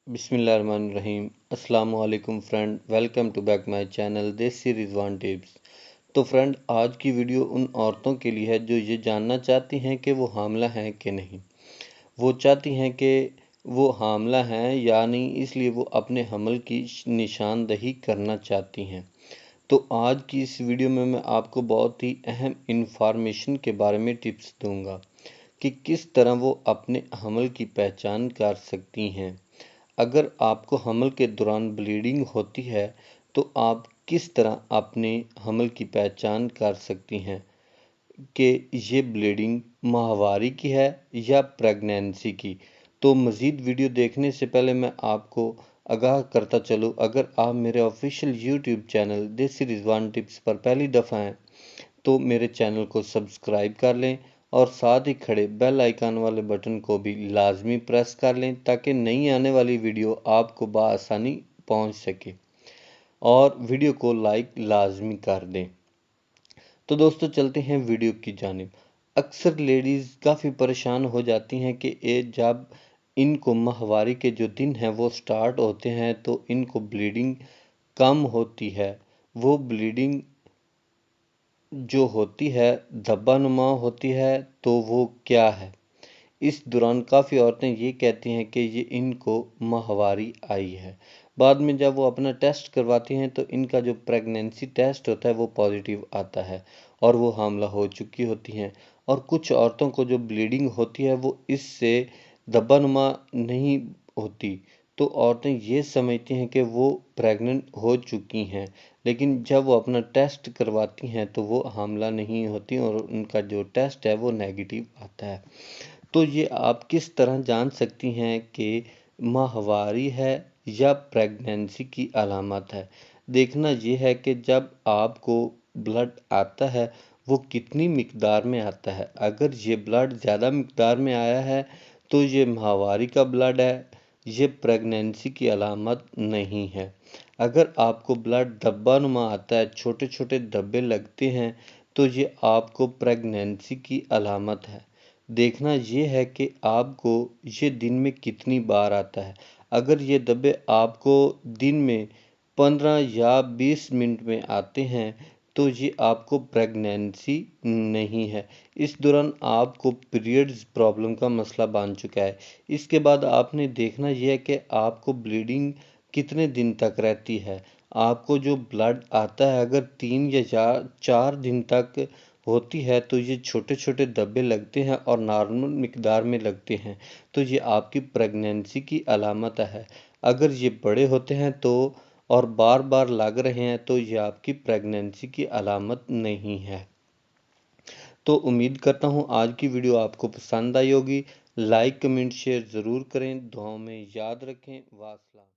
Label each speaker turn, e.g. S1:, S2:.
S1: बिस्मिल्लाहिर्रहमानिर्रहीम। अस्सलाम वालेकुम friend, welcome to back my channel Desi Rizwan tips. तो फ्रेंड, आज की वीडियो उन औरतों के लिए है जो ये जानना चाहती हैं कि वो हामला हैं कि नहीं। वो चाहती हैं कि वो हामला हैं या नहीं, इसलिए वो अपने हमल की निशानदही करना चाहती हैं। तो आज की इस वीडियो में मैं आपको बहुत ही अहम इंफॉर्मेशन के बारे में टिप्स दूंगा कि किस तरह वो अपने हमल की पहचान कर सकती हैं। अगर आपको हमल के दौरान ब्लीडिंग होती है तो आप किस तरह अपने हमल की पहचान कर सकती हैं कि ये ब्लीडिंग माहवारी की है या प्रेगनेंसी की। तो मज़ीद वीडियो देखने से पहले मैं आपको आगाह करता चलूँ, अगर आप मेरे official YouTube channel Desi Rizwan tips पर पहली दफ़ा हैं तो मेरे चैनल को सब्सक्राइब कर लें और साथ ही खड़े बेल आइकन वाले बटन को भी लाजमी प्रेस कर लें ताकि नई आने वाली वीडियो आपको बआसानी पहुंच सके, और वीडियो को लाइक लाजमी कर दें। तो दोस्तों, चलते हैं वीडियो की जानिब। अक्सर लेडीज़ काफ़ी परेशान हो जाती हैं कि जब इनको माहवारी के जो दिन हैं वो स्टार्ट होते हैं तो इनको ब्लीडिंग कम होती है। वो ब्लीडिंग जो होती है धब्बानुमा होती है, तो वो क्या है। इस दौरान काफ़ी औरतें ये कहती हैं कि ये इनको माहवारी आई है। बाद में जब वो अपना टेस्ट करवाती हैं तो इनका जो प्रेगनेंसी टेस्ट होता है वो पॉजिटिव आता है और वो हामला हो चुकी होती हैं। और कुछ औरतों को जो ब्लीडिंग होती है वो इससे धब्बानुमा नहीं होती, तो औरतें ये समझती हैं कि वो प्रेग्नेंट हो चुकी हैं, लेकिन जब वो अपना टेस्ट करवाती हैं तो वो हामला नहीं होती और उनका जो टेस्ट है वो नेगेटिव आता है। तो ये आप किस तरह जान सकती हैं कि माहवारी है या प्रेगनेंसी की अलामत है। देखना ये है कि जब आपको ब्लड आता है वो कितनी मिकदार में आता है। अगर ये ब्लड ज़्यादा मिकदार में आया है तो ये माहवारी का ब्लड है, ये प्रेगनेंसी की अलामत नहीं है। अगर आपको ब्लड धब्बानुमा आता है, छोटे छोटे धब्बे लगते हैं, तो ये आपको प्रेगनेंसी की अलामत है। देखना ये है कि आपको ये दिन में कितनी बार आता है। अगर ये धब्बे आपको दिन में 15 या 20 मिनट में आते हैं तो ये आपको प्रेगनेंसी नहीं है। इस दौरान आपको पीरियड्स प्रॉब्लम का मसला बन चुका है। इसके बाद आपने देखना यह है कि आपको ब्लीडिंग कितने दिन तक रहती है। आपको जो ब्लड आता है अगर 3 या 4 दिन तक होती है तो ये छोटे छोटे धब्बे लगते हैं और नॉर्मल मिकदार में लगते हैं, तो ये आपकी प्रेगनेंसी की अलामत है। अगर ये बड़े होते हैं तो और बार बार लग रहे हैं तो ये आपकी प्रेगनेंसी की अलामत नहीं है। तो उम्मीद करता हूँ आज की वीडियो आपको पसंद आई होगी। लाइक कमेंट शेयर ज़रूर करें, दुआओं में याद रखें। वास्सलाम।